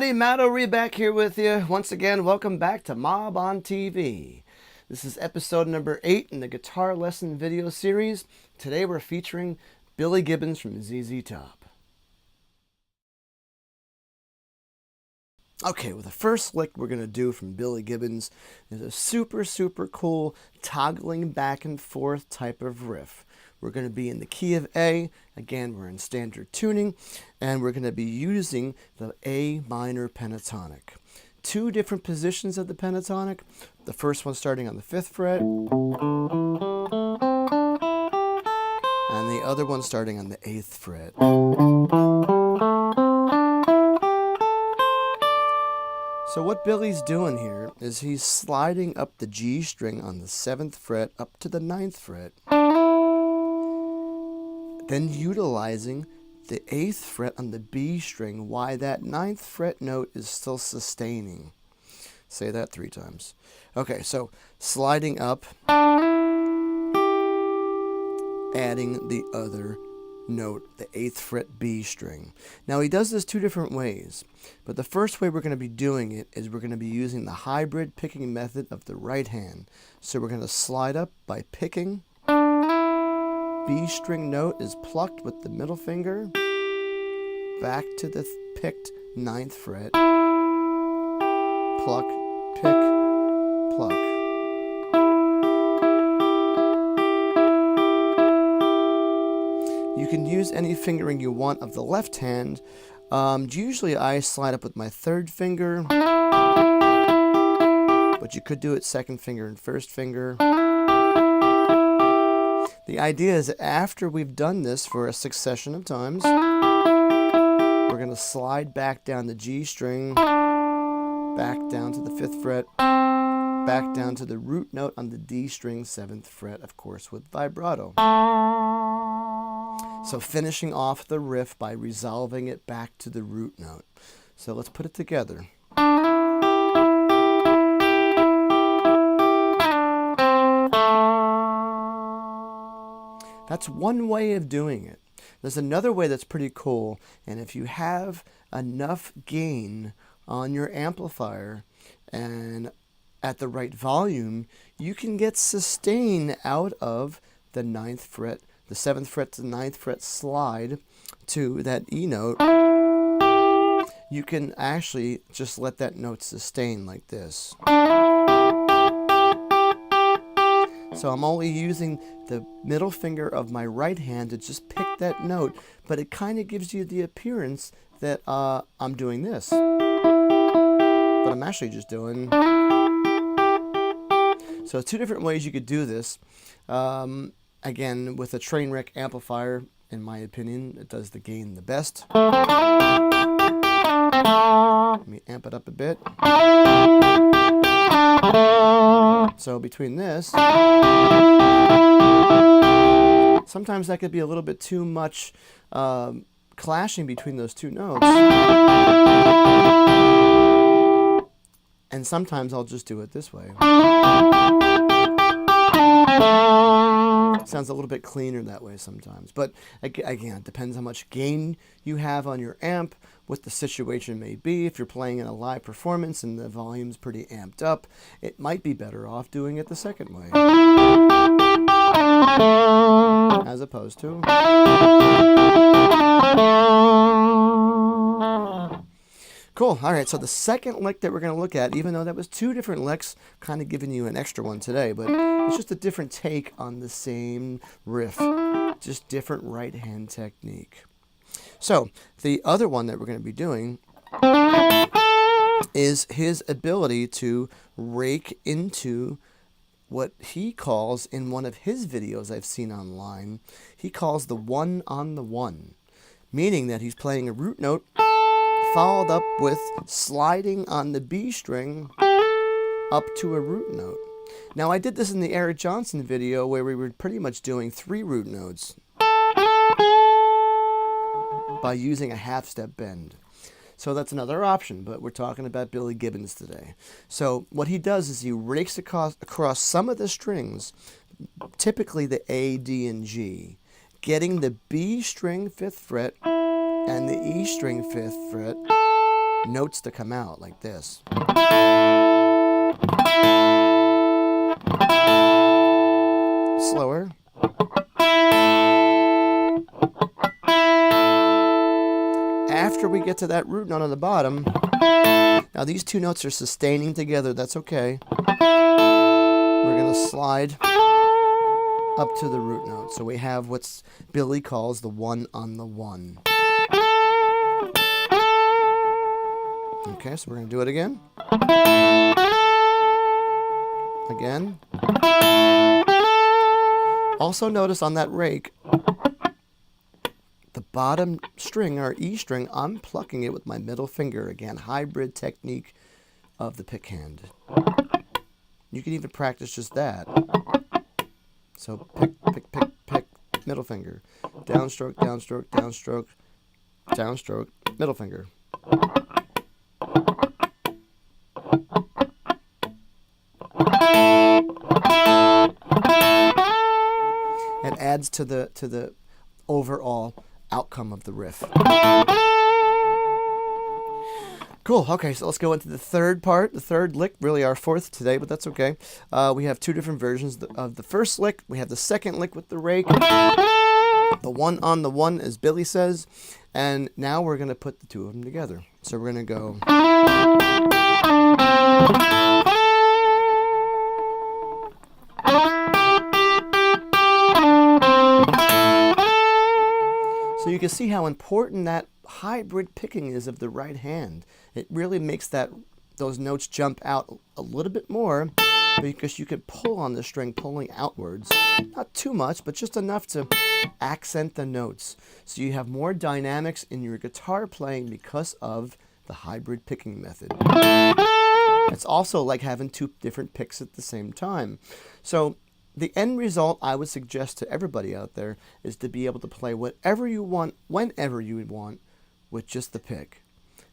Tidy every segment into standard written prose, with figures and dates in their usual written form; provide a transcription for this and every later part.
everybody, Matt O'Ree back here with you. Once again, welcome back to Mob on TV. This is episode number 8 in the guitar lesson video series. Today we're featuring Billy Gibbons from ZZ Top. Okay, well the first lick we're going to do from Billy Gibbons is a super cool toggling back and forth type of riff. We're going to be in the key of A. Again, we're in standard tuning, and we're going to be using the A minor pentatonic. Two different positions of the pentatonic. The first one starting on the 5th fret, and the other one starting on the 8th fret. So what Billy's doing here is he's sliding up the G string on the 7th fret up to the 9th fret. Then utilizing the 8th fret on the B string, why that 9th fret note is still sustaining. Say that 3 times. Okay, so sliding up, adding the other note, the 8th fret B string. Now he does this 2 different ways, but the first way we're going to be doing it is we're going to be using the hybrid picking method of the right hand. So we're going to slide up by picking. B string note is plucked with the middle finger, back to the picked 9th fret, pluck, pick, pluck. You can use any fingering you want of the left hand. Usually I slide up with my 3rd finger, but you could do it 2nd finger and 1st finger. The idea is that after we've done this for a succession of times, we're going to slide back down the G string, back down to the 5th fret, back down to the root note on the D string 7th fret, of course, with vibrato. So finishing off the riff by resolving it back to the root note. So let's put it together. That's one way of doing it. There's another way that's pretty cool, and if you have enough gain on your amplifier and at the right volume, you can get sustain out of the 9th fret, the 7th fret to the 9th fret slide to that E note. You can actually just let that note sustain like this. So I'm only using the middle finger of my right hand to just pick that note, but it kind of gives you the appearance that I'm doing this. But I'm actually just doing... So 2 different ways you could do this. Again, with a train wreck amplifier, in my opinion, it does the gain the best. Let me amp it up a bit. So between this, sometimes that could be a little bit too much clashing between those 2 notes. And sometimes I'll just do it this way. Sounds a little bit cleaner that way sometimes. But again, it depends how much gain you have on your amp, what the situation may be. If you're playing in a live performance and the volume's pretty amped up, it might be better off doing it the second way. As opposed to... Cool. All right, so the second lick that we're going to look at, even though that was 2 different licks, kind of giving you an extra one today, but it's just a different take on the same riff, just different right hand technique. So the other one that we're going to be doing is his ability to rake into what he calls, in one of his videos I've seen online, he calls the 1 on the 1, meaning that he's playing a root note followed up with sliding on the B string up to a root note. Now I did this in the Eric Johnson video where we were pretty much doing 3 root notes by using a half-step bend. So that's another option, but we're talking about Billy Gibbons today. So what he does is he rakes across some of the strings, typically the A, D, and G, getting the B string 5th fret and the E string 5th fret notes to come out like this. Slower. After we get to that root note on the bottom, now these two notes are sustaining together, that's okay. We're going to slide up to the root note. So we have what Billy calls the 1 on the 1. Okay, so we're going to do it again. Again. Also notice on that rake, the bottom string, our E string, I'm plucking it with my middle finger. Again, hybrid technique of the pick hand. You can even practice just that. So pick, pick, pick, pick, middle finger. Downstroke, downstroke, downstroke, downstroke, middle finger. It adds to the overall outcome of the riff. Cool. Okay, so let's go into the third part, the third lick, really our fourth today, but that's okay. We have two different versions of the first lick. We have the second lick with the rake, the 1 on the 1, as Billy says, and now we're going to put the two of them together. So we're going to go. So you can see how important that hybrid picking is of the right hand. It really makes those notes jump out a little bit more because you can pull on the string, pulling outwards. Not too much, but just enough to accent the notes. So you have more dynamics in your guitar playing because of the hybrid picking method. It's also like having two different picks at the same time. So the end result I would suggest to everybody out there is to be able to play whatever you want, whenever you want, with just the pick.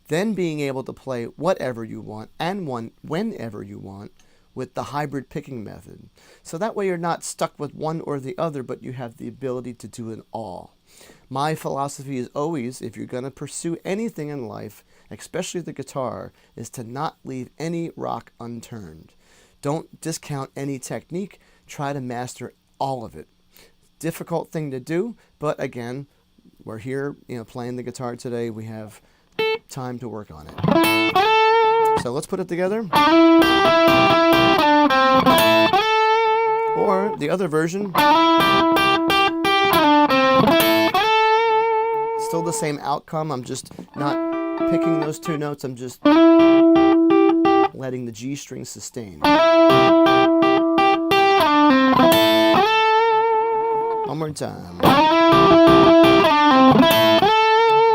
Then being able to play whatever you want and whenever you want with the hybrid picking method. So that way you're not stuck with one or the other, but you have the ability to do it all. My philosophy is always, if you're going to pursue anything in life, especially the guitar, is to not leave any rock unturned. Don't discount any technique. Try to master all of it. Difficult thing to do, but again, we're here, playing the guitar today. We have time to work on it. So let's put it together. Or the other version. Still the same outcome. I'm just not picking those two notes. I'm just letting the G string sustain. One more time.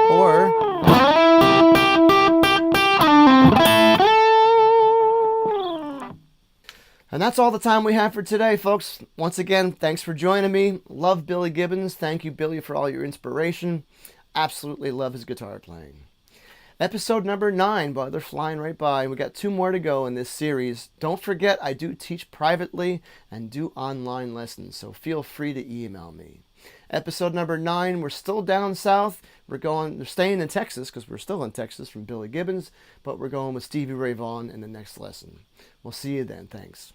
Or and that's all the time we have for today, folks. Once again, thanks for joining me. Love Billy Gibbons. Thank you, Billy, for all your inspiration. Absolutely love his guitar playing. Episode number 9, boy, they're flying right by. We got 2 more to go in this series. Don't forget, I do teach privately and do online lessons, so feel free to email me. Episode number 9, we're still down south. We're staying in Texas because we're still in Texas from Billy Gibbons, but we're going with Stevie Ray Vaughan in the next lesson. We'll see you then. Thanks.